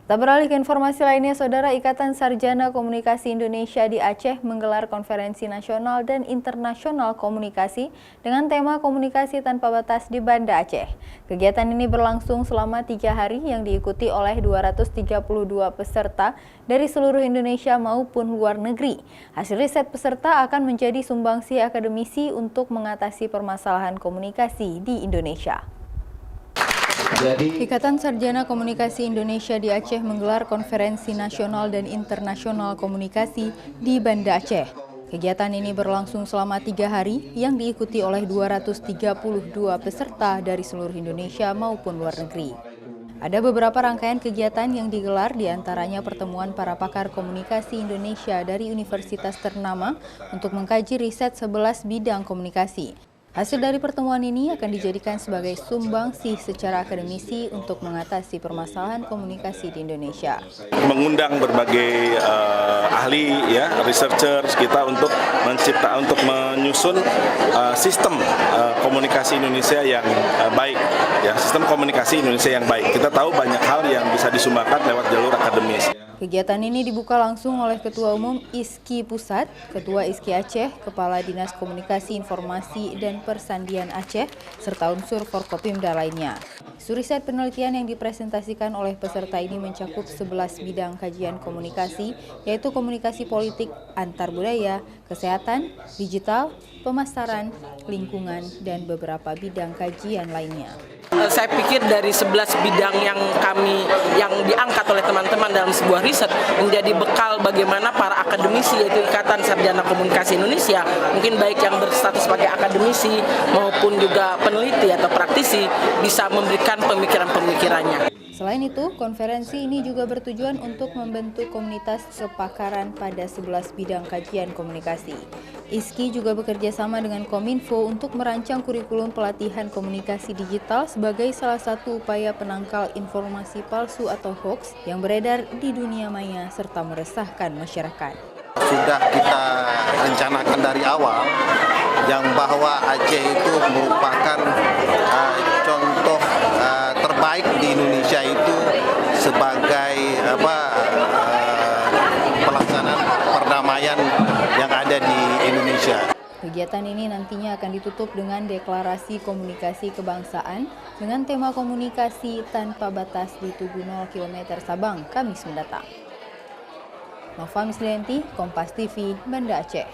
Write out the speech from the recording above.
Kita beralih ke informasi lainnya, Saudara. Ikatan Sarjana Komunikasi Indonesia di Aceh menggelar konferensi nasional dan internasional komunikasi dengan tema komunikasi tanpa batas di Banda Aceh. Kegiatan ini berlangsung selama 3 hari yang diikuti oleh 232 peserta dari seluruh Indonesia maupun luar negeri. Hasil riset peserta akan menjadi sumbangsi akademisi untuk mengatasi permasalahan komunikasi di Indonesia. Ikatan Sarjana Komunikasi Indonesia di Aceh menggelar konferensi nasional dan internasional komunikasi di Banda Aceh. Kegiatan ini berlangsung selama 3 hari yang diikuti oleh 232 peserta dari seluruh Indonesia maupun luar negeri. Ada beberapa rangkaian kegiatan yang digelar, diantaranya pertemuan para pakar komunikasi Indonesia dari universitas ternama untuk mengkaji riset 11 bidang komunikasi. Hasil dari pertemuan ini akan dijadikan sebagai sumbangsi secara akademisi untuk mengatasi permasalahan komunikasi di Indonesia. Mengundang berbagai ahli, researchers kita untuk menyusun sistem komunikasi Indonesia yang baik, sistem komunikasi Indonesia yang baik. Kita tahu banyak hal yang bisa disumbangkan lewat jalur akademis. Kegiatan ini dibuka langsung oleh Ketua Umum ISKI Pusat, Ketua ISKI Aceh, Kepala Dinas Komunikasi Informasi dan Persandian Aceh, serta unsur Forkopimda lainnya. Isu riset penelitian yang dipresentasikan oleh peserta ini mencakup 11 bidang kajian komunikasi, yaitu komunikasi politik, antar budaya, kesehatan, digital, pemasaran, lingkungan, dan beberapa bidang kajian lainnya. Saya pikir dari 11 bidang yang diangkat oleh teman-teman dalam sebuah riset menjadi bekal bagaimana para akademisi, yaitu Ikatan Sarjana Komunikasi Indonesia, mungkin baik yang berstatus sebagai akademisi maupun juga peneliti atau praktisi, bisa memberikan pemikiran-pemikirannya. Selain itu, konferensi ini juga bertujuan untuk membentuk komunitas kepakaran pada 11 bidang kajian komunikasi. ISKI juga bekerja sama dengan Kominfo untuk merancang kurikulum pelatihan komunikasi digital sebagai salah satu upaya penangkal informasi palsu atau hoax yang beredar di dunia maya serta meresahkan masyarakat. Sudah kita rencanakan dari awal yang bahwa Aceh itu merupakan contoh terbaik di Indonesia itu sebagai pelaksanaan perdamaian yang ada di Indonesia. Kegiatan ini nantinya akan ditutup dengan deklarasi komunikasi kebangsaan dengan tema komunikasi tanpa batas di Tugu 0 km Sabang, Kamis mendatang. Nova Mislianti, Kompas TV, Banda Aceh.